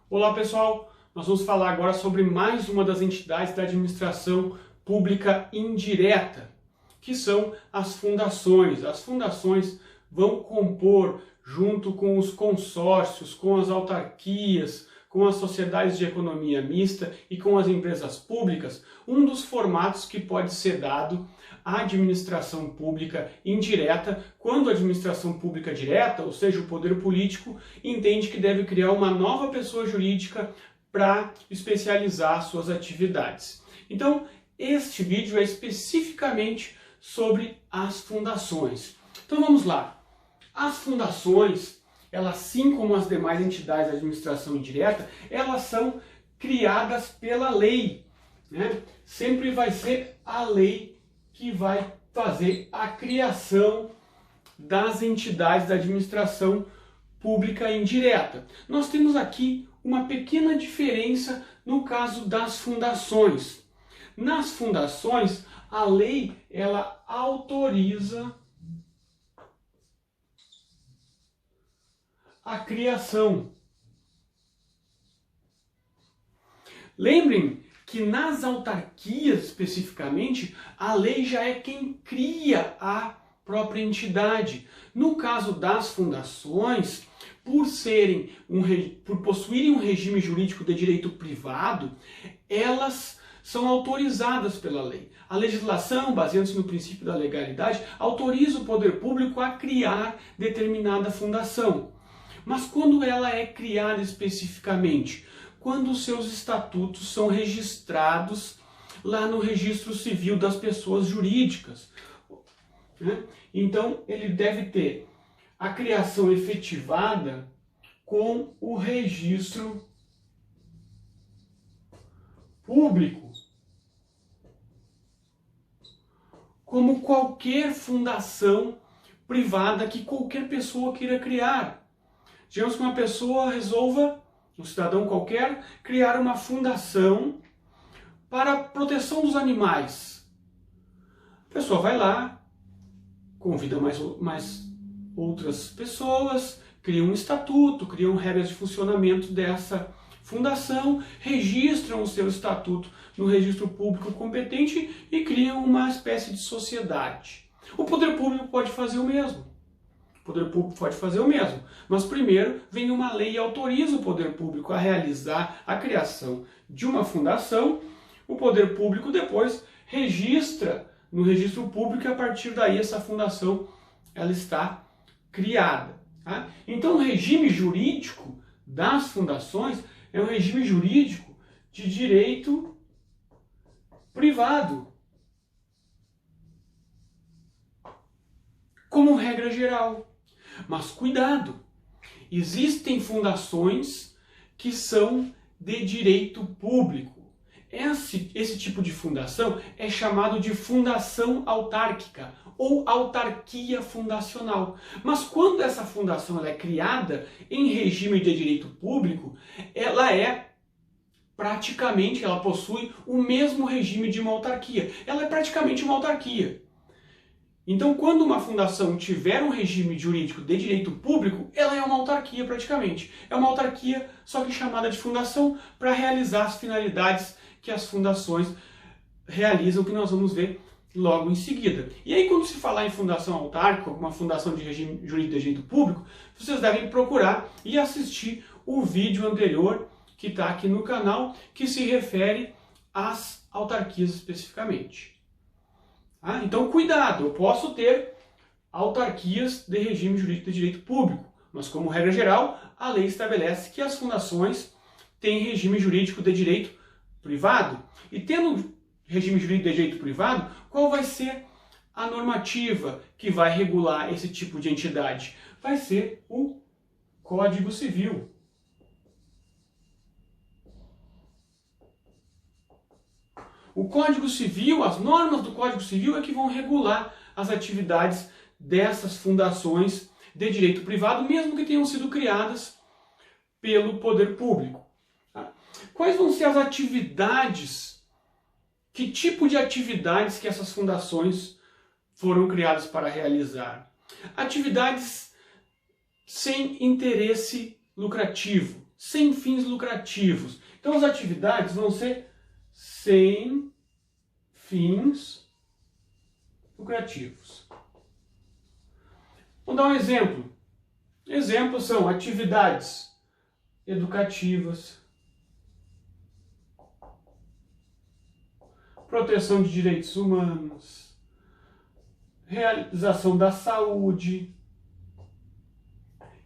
Olá pessoal, nós vamos falar agora sobre mais uma das entidades da administração pública indireta, que são as fundações. As fundações vão compor, junto com os consórcios, com as autarquias, com as sociedades de economia mista e com as empresas públicas, um dos formatos que pode ser dado à administração pública indireta, quando a administração pública direta, ou seja, o poder político, entende que deve criar uma nova pessoa jurídica para especializar suas atividades. Então, este vídeo é especificamente sobre as fundações. Então vamos lá. As fundações, elas, assim como as demais entidades da administração indireta, elas são criadas pela lei, né? Sempre vai ser a lei que vai fazer a criação das entidades da administração pública indireta. Nós temos aqui uma pequena diferença no caso das fundações. Nas fundações, a lei ela autoriza a criação. Lembrem que nas autarquias, especificamente, a lei já é quem cria a própria entidade. No caso das fundações, por possuírem um regime jurídico de direito privado, elas são autorizadas pela lei. A legislação, baseando-se no princípio da legalidade, autoriza o poder público a criar determinada fundação. Mas quando ela é criada especificamente? Quando os seus estatutos são registrados lá no registro civil das pessoas jurídicas, né? Então ele deve ter a criação efetivada com o registro público, como qualquer fundação privada que qualquer pessoa queira criar. Digamos que uma pessoa resolva, um cidadão qualquer, criar uma fundação para a proteção dos animais. A pessoa vai lá, convida mais outras pessoas, cria um estatuto, criam regras de funcionamento dessa fundação, registram o seu estatuto no registro público competente e criam uma espécie de sociedade. O poder público pode fazer o mesmo. O poder público pode fazer o mesmo, mas primeiro vem uma lei e autoriza o poder público a realizar a criação de uma fundação. O poder público depois registra no registro público e a partir daí essa fundação ela está criada. Tá? Então o regime jurídico das fundações é um regime jurídico de direito privado, como regra geral. Mas cuidado, existem fundações que são de direito público. Esse tipo de fundação é chamado de fundação autárquica ou autarquia fundacional. Mas quando essa fundação ela é criada em regime de direito público, ela possui o mesmo regime de uma autarquia. Ela é praticamente uma autarquia. Então, quando uma fundação tiver um regime jurídico de direito público, ela é uma autarquia praticamente. É uma autarquia, só que chamada de fundação, para realizar as finalidades que as fundações realizam, que nós vamos ver logo em seguida. E aí, quando se falar em fundação autárquica, uma fundação de regime jurídico de direito público, vocês devem procurar e assistir o vídeo anterior que está aqui no canal, que se refere às autarquias especificamente. Então, cuidado, eu posso ter autarquias de regime jurídico de direito público, mas como regra geral, a lei estabelece que as fundações têm regime jurídico de direito privado. E tendo regime jurídico de direito privado, qual vai ser a normativa que vai regular esse tipo de entidade? Vai ser o Código Civil. O Código Civil, as normas do Código Civil é que vão regular as atividades dessas fundações de direito privado, mesmo que tenham sido criadas pelo poder público. Quais vão ser as atividades, que tipo de atividades que essas fundações foram criadas para realizar? Atividades sem interesse lucrativo. sem fins lucrativos. Então as atividades vão ser sem fins lucrativos. Vou dar um exemplo. Exemplos são atividades educativas, proteção de direitos humanos, realização da saúde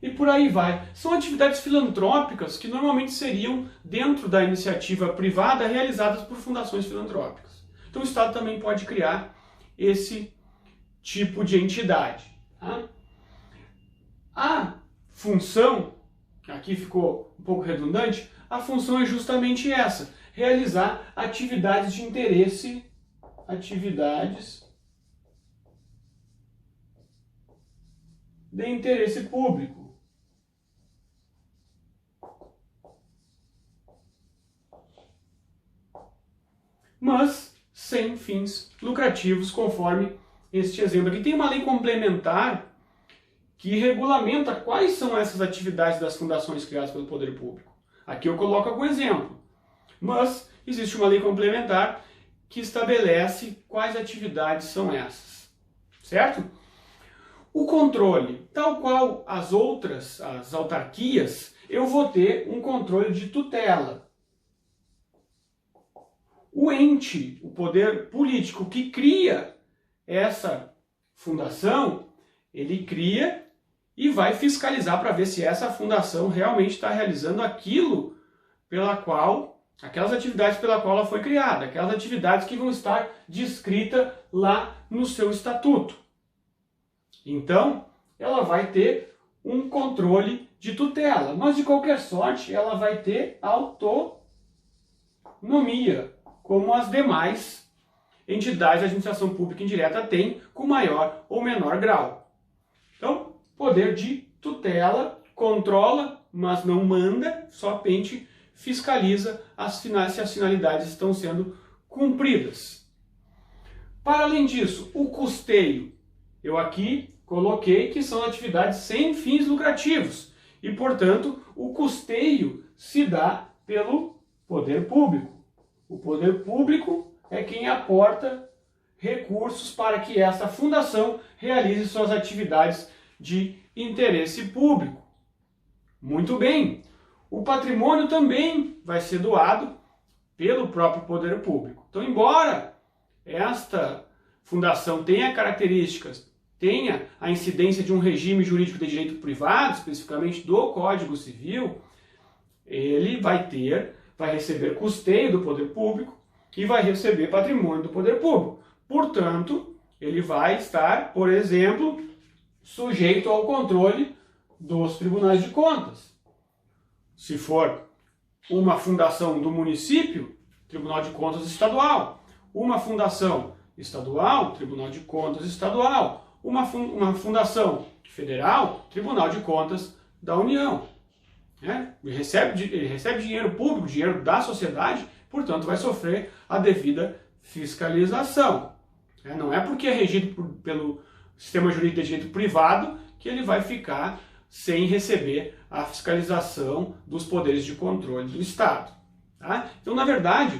e por aí vai. São atividades filantrópicas que normalmente seriam dentro da iniciativa privada realizadas por fundações filantrópicas. Então o Estado também pode criar esse tipo de entidade. Tá? A função, aqui ficou um pouco redundante, a função é justamente essa, realizar atividades de interesse, público. Mas sem fins lucrativos, conforme este exemplo aqui. Tem uma lei complementar que regulamenta quais são essas atividades das fundações criadas pelo poder público. Aqui eu coloco algum exemplo. Mas existe uma lei complementar que estabelece quais atividades são essas. Certo? O controle, tal qual as autarquias, eu vou ter um controle de tutela. O ente, o poder político que cria essa fundação, ele cria e vai fiscalizar para ver se essa fundação realmente está realizando aquilo aquelas atividades pela qual ela foi criada, aquelas atividades que vão estar descritas lá no seu estatuto. Então, ela vai ter um controle de tutela, mas de qualquer sorte ela vai ter autonomia, como as demais entidades de administração pública indireta têm, com maior ou menor grau. Então, poder de tutela, controla, mas não manda, somente fiscaliza se as finalidades estão sendo cumpridas. Para além disso, o custeio. Eu aqui coloquei que são atividades sem fins lucrativos e, portanto, o custeio se dá pelo poder público. O poder público é quem aporta recursos para que essa fundação realize suas atividades de interesse público. Muito bem. O patrimônio também vai ser doado pelo próprio poder público. Então, embora esta fundação tenha características, tenha a incidência de um regime jurídico de direito privado, especificamente do Código Civil, ele vai receber custeio do poder público e vai receber patrimônio do poder público. Portanto, ele vai estar, por exemplo, sujeito ao controle dos tribunais de contas. Se for uma fundação do município, Tribunal de Contas Estadual. Uma fundação estadual, Tribunal de Contas Estadual. Uma fundação federal, Tribunal de Contas da União. Ele recebe dinheiro público, dinheiro da sociedade, portanto vai sofrer a devida fiscalização. Não é porque é regido pelo sistema jurídico de direito privado que ele vai ficar sem receber a fiscalização dos poderes de controle do Estado. Tá? Então, na verdade,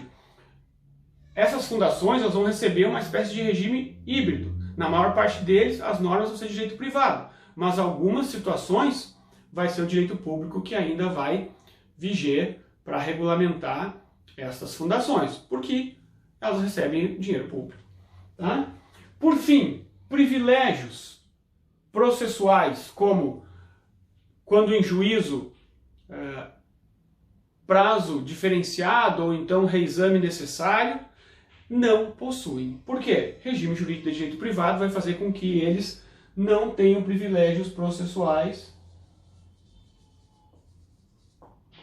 essas fundações elas vão receber uma espécie de regime híbrido. Na maior parte deles, as normas vão ser de direito privado, mas algumas situações vai ser o direito público que ainda vai viger para regulamentar essas fundações, porque elas recebem dinheiro público. Tá? Por fim, privilégios processuais, como quando em juízo, prazo diferenciado ou então reexame necessário, não possuem. Por quê? Regime jurídico de direito privado vai fazer com que eles não tenham privilégios processuais.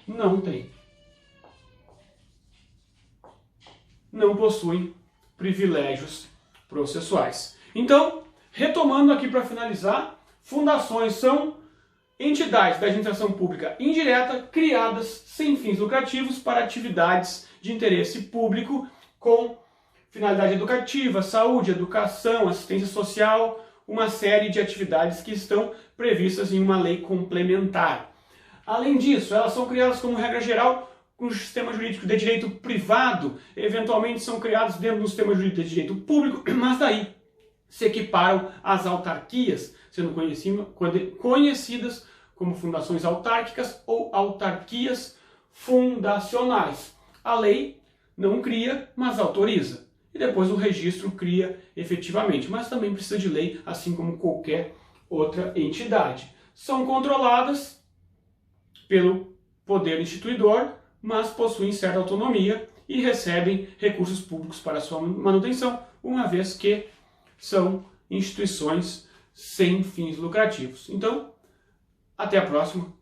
Não tem. Não possuem privilégios processuais. Então, retomando aqui para finalizar, fundações são entidades da administração pública indireta criadas sem fins lucrativos para atividades de interesse público com finalidade educativa, saúde, educação, assistência social, uma série de atividades que estão previstas em uma lei complementar. Além disso, elas são criadas como regra geral no sistema jurídico de direito privado, eventualmente são criadas dentro do sistema jurídico de direito público, mas daí se equiparam às autarquias, sendo conhecidas como fundações autárquicas ou autarquias fundacionais. A lei não cria, mas autoriza. E depois o registro cria efetivamente, mas também precisa de lei, assim como qualquer outra entidade. São controladas pelo poder instituidor, mas possuem certa autonomia e recebem recursos públicos para sua manutenção, uma vez que são instituições sem fins lucrativos. Então, até a próxima.